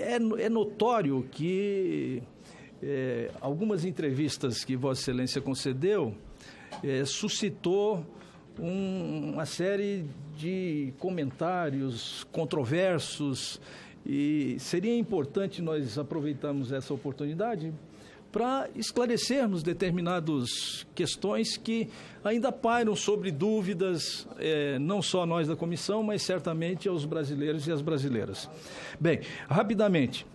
É notório que algumas entrevistas que Vossa Excelência concedeu suscitou uma série de comentários controversos, e seria importante nós aproveitarmos essa oportunidade para esclarecermos determinadas questões que ainda pairam sobre dúvidas, não só nós da comissão, mas certamente aos brasileiros e às brasileiras. Bem, rapidamente,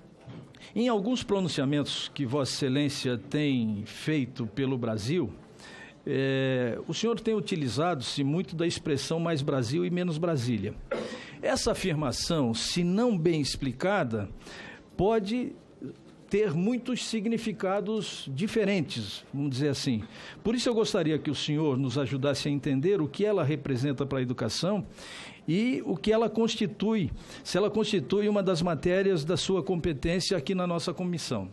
em alguns pronunciamentos que Vossa Excelência tem feito pelo Brasil, o senhor tem utilizado-se muito da expressão mais Brasil e menos Brasília. Essa afirmação, se não bem explicada, pode ter muitos significados diferentes, vamos dizer assim. Por isso eu gostaria que o senhor nos ajudasse a entender o que ela representa para a educação e o que ela constitui, se ela constitui uma das matérias da sua competência aqui na nossa comissão.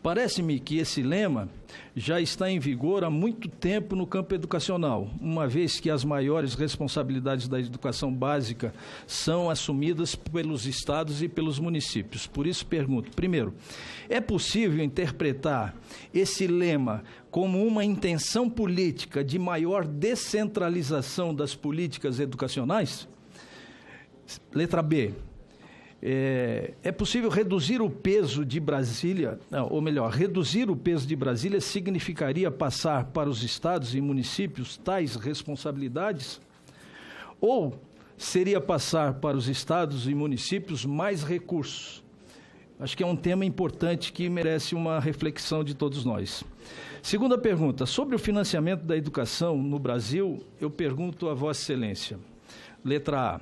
Parece-me que esse lema já está em vigor há muito tempo no campo educacional, uma vez que as maiores responsabilidades da educação básica são assumidas pelos estados e pelos municípios. Por isso pergunto, primeiro, é possível interpretar esse lema como uma intenção política de maior descentralização das políticas educacionais? Letra B. É possível reduzir o peso de Brasília, ou melhor, reduzir o peso de Brasília significaria passar para os estados e municípios tais responsabilidades? Ou seria passar para os estados e municípios mais recursos? Acho que é um tema importante que merece uma reflexão de todos nós. Segunda pergunta, sobre o financiamento da educação no Brasil, eu pergunto a Vossa Excelência. Letra A.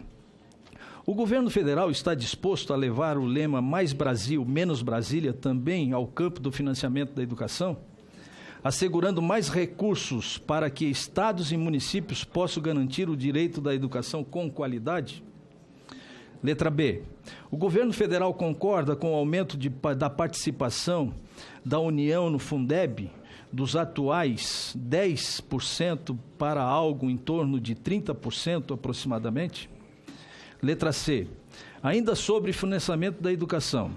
O governo federal está disposto a levar o lema mais Brasil, menos Brasília também ao campo do financiamento da educação, assegurando mais recursos para que estados e municípios possam garantir o direito da educação com qualidade? Letra B. O governo federal concorda com o aumento da participação da União no Fundeb, dos atuais 10% para algo em torno de 30% aproximadamente? Letra C. Ainda sobre financiamento da educação,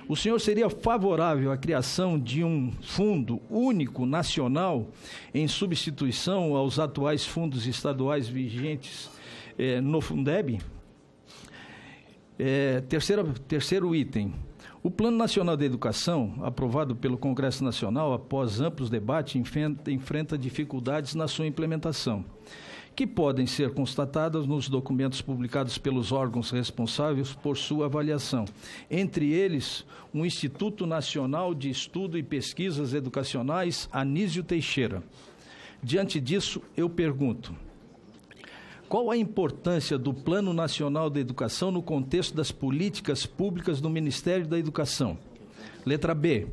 o senhor seria favorável à criação de um fundo único nacional em substituição aos atuais fundos estaduais vigentes no Fundeb? Terceiro item. O Plano Nacional de Educação, aprovado pelo Congresso Nacional após amplos debates, enfrenta dificuldades na sua implementação, que podem ser constatadas nos documentos publicados pelos órgãos responsáveis por sua avaliação, entre eles o Instituto Nacional de Estudo e Pesquisas Educacionais, Anísio Teixeira. Diante disso, eu pergunto, qual a importância do Plano Nacional de Educação no contexto das políticas públicas do Ministério da Educação? Letra B.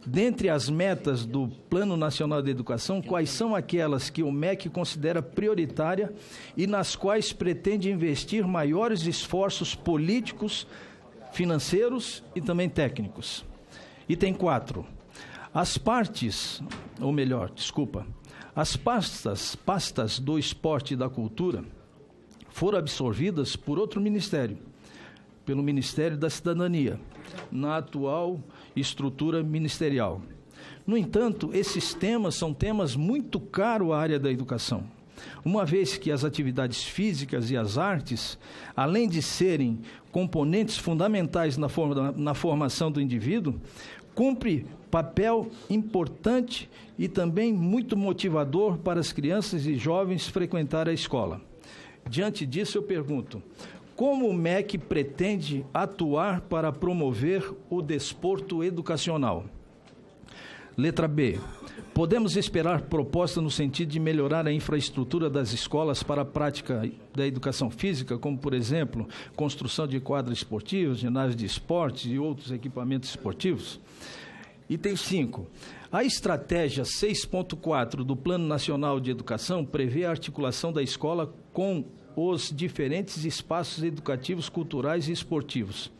Dentre as metas do Plano Nacional de Educação, quais são aquelas que o MEC considera prioritária e nas quais pretende investir maiores esforços políticos, financeiros e também técnicos? Item 4. As pastas do esporte e da cultura foram absorvidas por outro ministério, pelo Ministério da Cidadania, na atual estrutura ministerial. No entanto, esses temas são temas muito caros à área da educação, uma vez que as atividades físicas e as artes, além de serem componentes fundamentais na formação do indivíduo, cumpre papel importante e também muito motivador para as crianças e jovens frequentar a escola. Diante disso, eu pergunto, como o MEC pretende atuar para promover o desporto educacional? Letra B. Podemos esperar proposta no sentido de melhorar a infraestrutura das escolas para a prática da educação física, como, por exemplo, construção de quadras esportivas, ginásios de esportes e outros equipamentos esportivos? Item 5. A estratégia 6.4 do Plano Nacional de Educação prevê a articulação da escola com os diferentes espaços educativos, culturais e esportivos,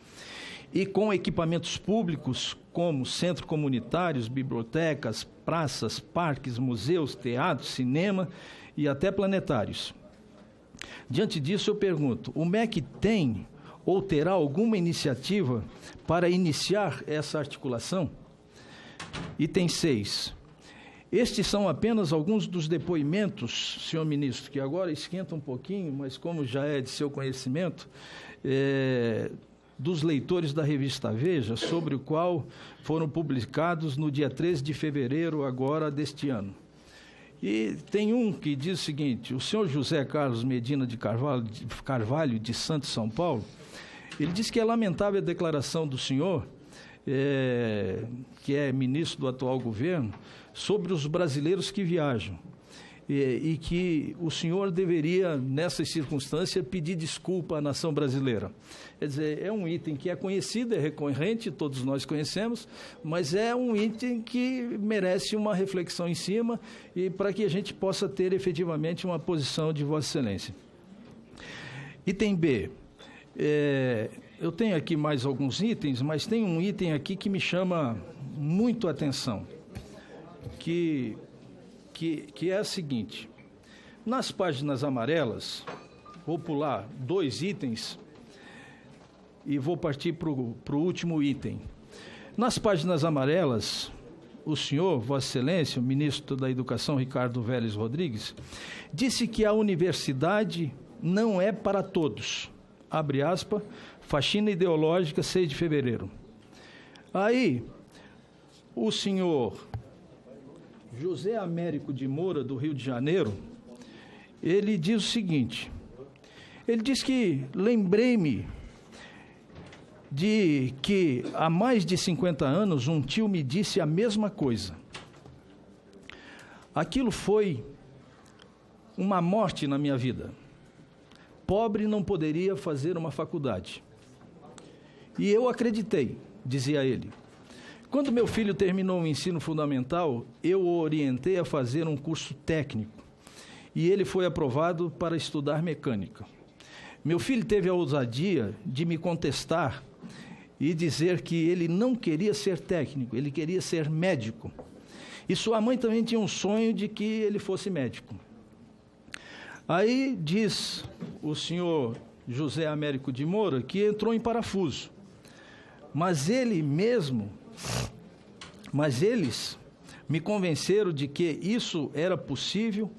e com equipamentos públicos como centros comunitários, bibliotecas, praças, parques, museus, teatros, cinema e até planetários. Diante disso, eu pergunto, o MEC tem ou terá alguma iniciativa para iniciar essa articulação? Item 6. Estes são apenas alguns dos depoimentos, senhor ministro, que agora esquenta um pouquinho, mas como já é de seu conhecimento, dos leitores da revista Veja, sobre o qual foram publicados no dia 13 de fevereiro agora deste ano. E tem um que diz o seguinte: o senhor José Carlos Medina de Carvalho, de Santos, São Paulo, ele diz que é lamentável a declaração do senhor, que é ministro do atual governo, sobre os brasileiros que viajam, e que o senhor deveria, nessas circunstâncias, pedir desculpa à nação brasileira. Quer dizer, é um item que é conhecido, é recorrente, todos nós conhecemos, mas é um item que merece uma reflexão em cima e para que a gente possa ter efetivamente uma posição de Vossa Excelência. Item B. Eu tenho aqui mais alguns itens, mas tem um item aqui que me chama muito a atenção, que é a seguinte: nas páginas amarelas, vou pular 2 itens e vou partir para o último item. Nas páginas amarelas, o senhor, Vossa Excelência, o ministro da Educação, Ricardo Vélez Rodrigues, disse que a universidade não é para todos. Abre aspas, faxina ideológica, 6 de fevereiro. Aí, o senhor José Américo de Moura, do Rio de Janeiro, ele diz o seguinte: ele diz que lembrei-me de que há mais de 50 anos um tio me disse a mesma coisa. Aquilo foi uma morte na minha vida. Pobre não poderia fazer uma faculdade. E eu acreditei, dizia ele. Quando meu filho terminou o ensino fundamental, eu o orientei a fazer um curso técnico e ele foi aprovado para estudar mecânica. Meu filho teve a ousadia de me contestar e dizer que ele não queria ser técnico, ele queria ser médico. E sua mãe também tinha um sonho de que ele fosse médico. Aí diz o senhor José Américo de Moura que entrou em parafuso, mas eles me convenceram de que isso era possível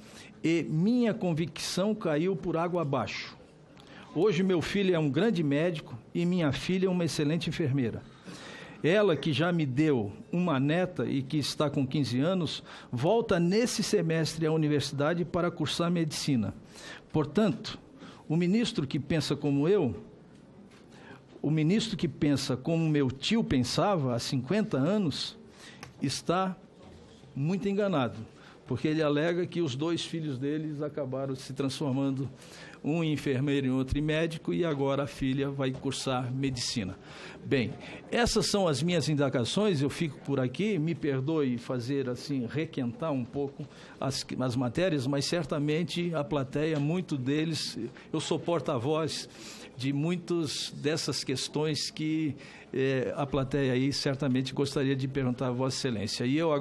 e minha convicção caiu por água abaixo. Hoje meu filho é um grande médico e minha filha é uma excelente enfermeira. Ela, que já me deu uma neta e que está com 15 anos, volta nesse semestre à universidade para cursar medicina. Portanto, o ministro que pensa como eu, o ministro que pensa como meu tio pensava há 50 anos, está muito enganado, porque ele alega que os 2 filhos deles acabaram se transformando, um em enfermeiro e outro em médico, e agora a filha vai cursar medicina. Bem, essas são as minhas indagações, eu fico por aqui, me perdoe fazer assim, requentar um pouco as matérias, mas certamente a plateia, muito deles, eu sou porta-voz de muitas dessas questões que a plateia aí certamente gostaria de perguntar a Vossa Excelência. E eu